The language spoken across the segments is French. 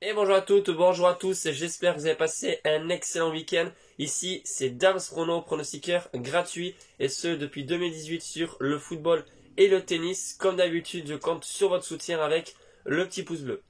Et bonjour à toutes, bonjour à tous, j'espère que vous avez passé un excellent week-end. Ici, c'est Dams Prono, pronostiqueur gratuit, et ce depuis 2018 sur le football et le tennis. Comme d'habitude, je compte sur votre soutien avec le petit pouce bleu.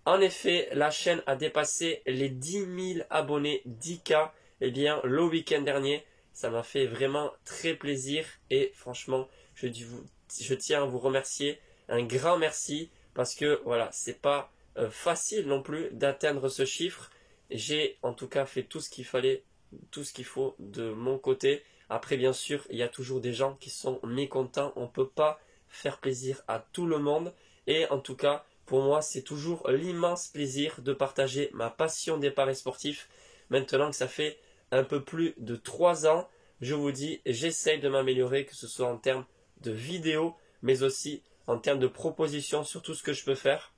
En effet, la chaîne a dépassé les 10 000 abonnés, 10K, le week-end dernier. Ça m'a fait vraiment très plaisir et franchement, je tiens à vous remercier. Un grand merci parce que voilà, c'est pas facile non plus d'atteindre ce chiffre. J'ai en tout cas fait tout ce qu'il fallait, tout ce qu'il faut de mon côté. Après, bien sûr, il y a toujours des gens qui sont mécontents. On ne peut pas faire plaisir à tout le monde. Et en tout cas, pour moi, c'est toujours l'immense plaisir de partager ma passion des paris sportifs. Maintenant que ça fait un peu plus de 3 ans, je vous dis, j'essaye de m'améliorer, que ce soit en termes de vidéos, mais aussi en termes de propositions sur tout ce que je peux faire.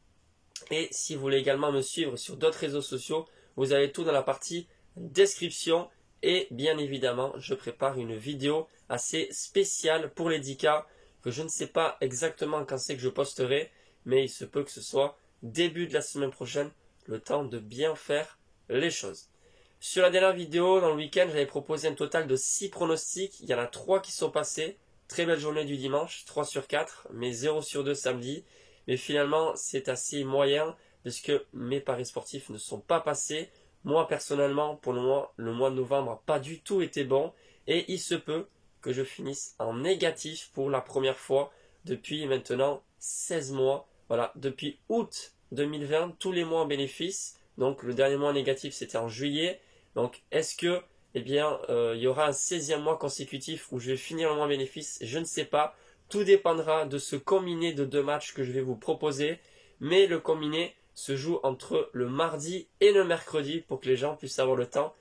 Et si vous voulez également me suivre sur d'autres réseaux sociaux, vous avez tout dans la partie description. Et bien évidemment, je prépare une vidéo assez spéciale pour les 10K que je ne sais pas exactement quand c'est que je posterai, mais il se peut que ce soit début de la semaine prochaine, le temps de bien faire les choses. Sur la dernière vidéo, dans le week-end, j'avais proposé un total de 6 pronostics. Il y en a 3 qui sont passés. Très belle journée du dimanche, 3 sur 4, mais 0 sur 2 samedi. Mais finalement, c'est assez moyen puisque mes paris sportifs ne sont pas passés. Moi, personnellement, pour le mois de novembre n'a pas du tout été bon. Et il se peut que je finisse en négatif pour la première fois depuis maintenant 16 mois. Voilà, depuis août 2020, tous les mois en bénéfice. Donc le dernier mois négatif, c'était en juillet. Donc est-ce que il y aura un 16e mois consécutif où je vais finir le mois en bénéfice? Je ne sais pas. Tout dépendra de ce combiné de 2 matchs que je vais vous proposer. Mais le combiné se joue entre le mardi et le mercredi pour que les gens puissent avoir le temps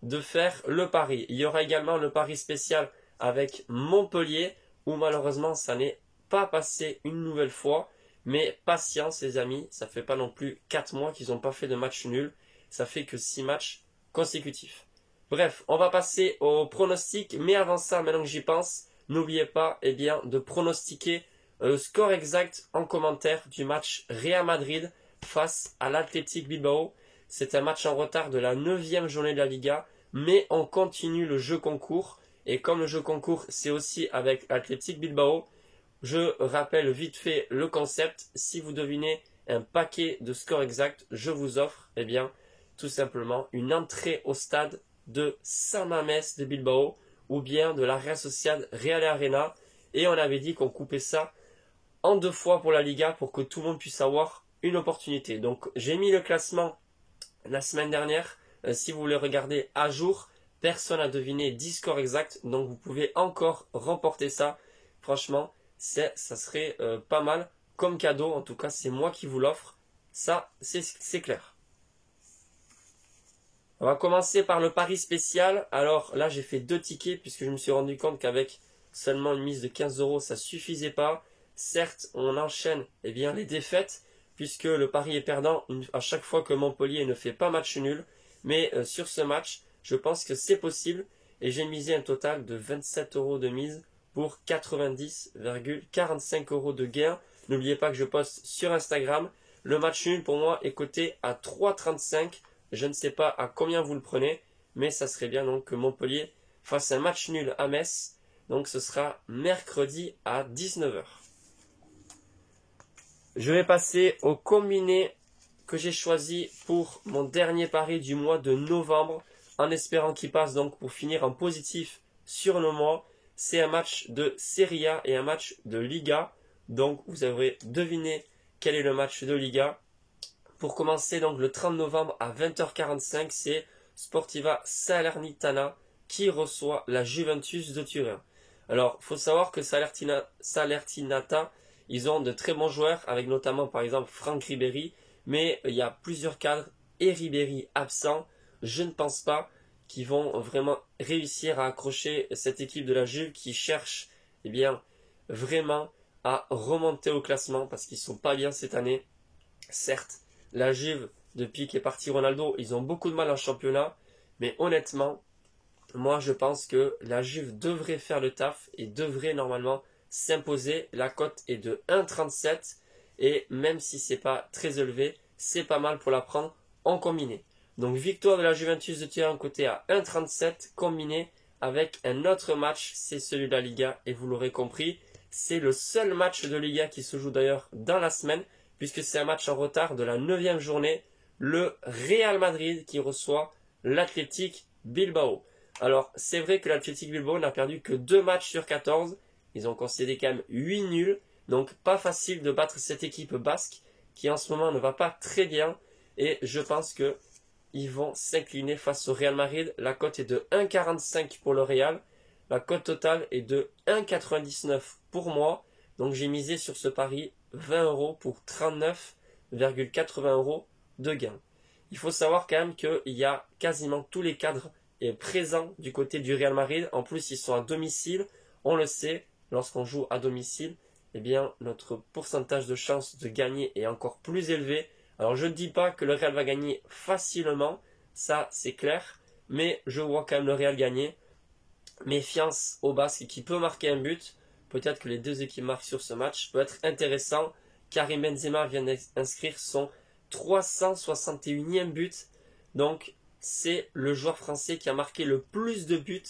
de faire le pari. Il y aura également le pari spécial avec Montpellier où malheureusement ça n'est pas passé une nouvelle fois. Mais patience les amis, ça fait pas non plus 4 mois qu'ils n'ont pas fait de match nul. Ça fait que 6 matchs consécutifs. Bref, on va passer au pronostic. Mais avant ça, maintenant que j'y pense, n'oubliez pas de pronostiquer le score exact en commentaire du match Real Madrid face à l'Athletic Bilbao. C'est un match en retard de la 9e journée de la Liga, mais on continue le jeu concours. Et comme le jeu concours, c'est aussi avec Athletic Bilbao, je rappelle vite fait le concept. Si vous devinez un paquet de scores exacts, je vous offre tout simplement une entrée au stade de San Mamés de Bilbao ou bien de la Real Sociedad Real Arena. Et on avait dit qu'on coupait ça en 2 fois pour la Liga pour que tout le monde puisse avoir une opportunité. Donc j'ai mis le classement la semaine dernière. Si vous voulez regarder à jour, personne n'a deviné 10 scores exacts. Donc vous pouvez encore remporter ça. Franchement, ça serait pas mal comme cadeau. En tout cas, c'est moi qui vous l'offre. Ça, c'est clair. On va commencer par le pari spécial. Alors là, j'ai fait 2 tickets puisque je me suis rendu compte qu'avec seulement une mise de 15 euros, ça suffisait pas. Certes, on enchaîne les défaites puisque le pari est perdant à chaque fois que Montpellier ne fait pas match nul. Mais sur ce match, je pense que c'est possible et j'ai misé un total de 27 euros de mise pour 90,45 euros de gain. N'oubliez pas que je poste sur Instagram. Le match nul pour moi est coté à 3,35. Je ne sais pas à combien vous le prenez, mais ça serait bien donc que Montpellier fasse un match nul à Metz. Donc ce sera mercredi à 19 heures. Je vais passer au combiné que j'ai choisi pour mon dernier pari du mois de novembre, en espérant qu'il passe donc pour finir en positif sur le mois. C'est un match de Serie A et un match de Liga. Donc vous avez deviné quel est le match de Liga. Pour commencer donc le 30 novembre à 20h45, c'est Sportiva Salernitana qui reçoit la Juventus de Turin. Alors, il faut savoir que Salernitana, ils ont de très bons joueurs, avec notamment par exemple Franck Ribéry, mais il y a plusieurs cadres et Ribéry absent. Je ne pense pas qu'ils vont vraiment réussir à accrocher cette équipe de la Juve qui cherche vraiment à remonter au classement parce qu'ils ne sont pas bien cette année. Certes, la Juve, depuis qu'est parti Ronaldo, ils ont beaucoup de mal en championnat. Mais honnêtement, moi je pense que la Juve devrait faire le taf et devrait normalement s'imposer. La cote est de 1,37 et même si c'est pas très élevé, c'est pas mal pour la prendre en combiné. Donc victoire de la Juventus de Turin côté à 1,37 combiné avec un autre match, c'est celui de la Liga et vous l'aurez compris, c'est le seul match de Liga qui se joue d'ailleurs dans la semaine puisque c'est un match en retard de la 9e journée, le Real Madrid qui reçoit l'Athletic Bilbao. Alors c'est vrai que l'Athletic Bilbao n'a perdu que 2 matchs sur 14, ils ont concédé quand même 8 nuls, donc pas facile de battre cette équipe basque qui en ce moment ne va pas très bien et je pense que ils vont s'incliner face au Real Madrid. La cote est de 1,45 pour le Real. La cote totale est de 1,99 pour moi. Donc j'ai misé sur ce pari 20 euros pour 39,80 euros de gain. Il faut savoir quand même qu'il y a quasiment tous les cadres présents du côté du Real Madrid. En plus, ils sont à domicile. On le sait, lorsqu'on joue à domicile, eh bien, notre pourcentage de chance de gagner est encore plus élevé. Alors je ne dis pas que le Real va gagner facilement, ça c'est clair, mais je vois quand même le Real gagner. Méfiance au Basque qui peut marquer un but, peut-être que les deux équipes marquent sur ce match, peut être intéressant. Karim Benzema vient d'inscrire son 361e but, donc c'est le joueur français qui a marqué le plus de buts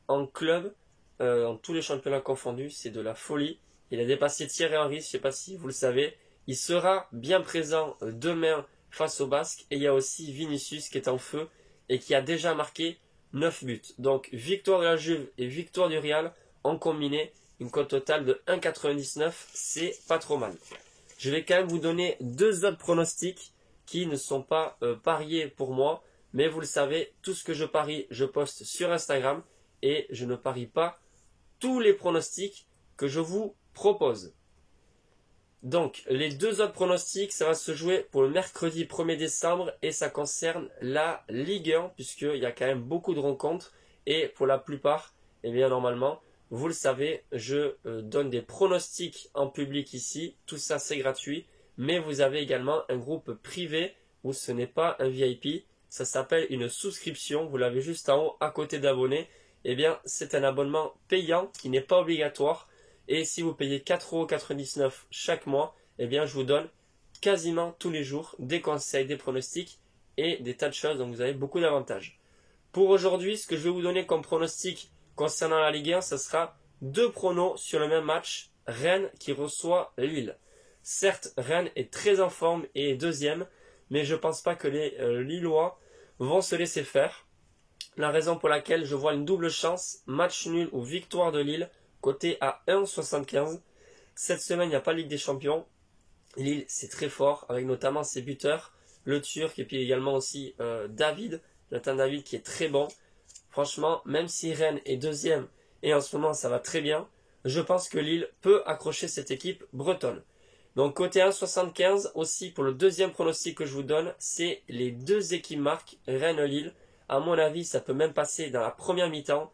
en club, en tous les championnats confondus, c'est de la folie. Il a dépassé Thierry Henry, je ne sais pas si vous le savez. Il sera bien présent demain face au Basque. Et il y a aussi Vinicius qui est en feu et qui a déjà marqué 9 buts. Donc victoire de la Juve et victoire du Real en combiné. Une cote totale de 1,99. C'est pas trop mal. Je vais quand même vous donner 2 autres pronostics qui ne sont pas pariés pour moi. Mais vous le savez, tout ce que je parie, je poste sur Instagram. Et je ne parie pas tous les pronostics que je vous propose. Donc, les 2 autres pronostics, ça va se jouer pour le mercredi 1er décembre et ça concerne la Ligue 1 puisqu'il y a quand même beaucoup de rencontres et pour la plupart, eh bien normalement, vous le savez, je donne des pronostics en public ici, tout ça c'est gratuit, mais vous avez également un groupe privé où ce n'est pas un VIP, ça s'appelle une souscription, vous l'avez juste en haut à côté d'abonné, eh bien c'est un abonnement payant qui n'est pas obligatoire. Et si vous payez 4,99 € chaque mois, eh bien je vous donne quasiment tous les jours des conseils, des pronostics et des tas de choses. Donc vous avez beaucoup d'avantages. Pour aujourd'hui, ce que je vais vous donner comme pronostic concernant la Ligue 1, ce sera 2 pronos sur le même match. Rennes qui reçoit Lille. Certes, Rennes est très en forme et est deuxième, mais je ne pense pas que les Lillois vont se laisser faire. La raison pour laquelle je vois une double chance, match nul ou victoire de Lille, côté à 1,75. Cette semaine, il n'y a pas Ligue des Champions. Lille, c'est très fort, avec notamment ses buteurs, le Turc, et puis également aussi David, Nathan David, qui est très bon. Franchement, même si Rennes est deuxième, et en ce moment ça va très bien, je pense que Lille peut accrocher cette équipe bretonne. Donc côté 1,75, aussi pour le deuxième pronostic que je vous donne, c'est les 2 équipes marquent, Rennes-Lille. À mon avis, ça peut même passer dans la première mi-temps,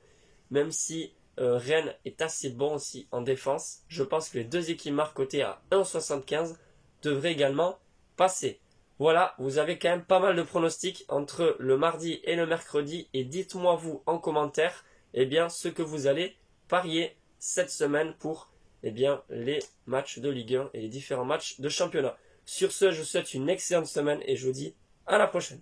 même si Rennes est assez bon aussi en défense. Je pense que les 2 équipes marquent côté à 1,75 devraient également passer. Voilà, vous avez quand même pas mal de pronostics entre le mardi et le mercredi. Et dites-moi vous en commentaire eh bien, ce que vous allez parier cette semaine pour eh bien, les matchs de Ligue 1 et les différents matchs de championnat. Sur ce, je vous souhaite une excellente semaine et je vous dis à la prochaine.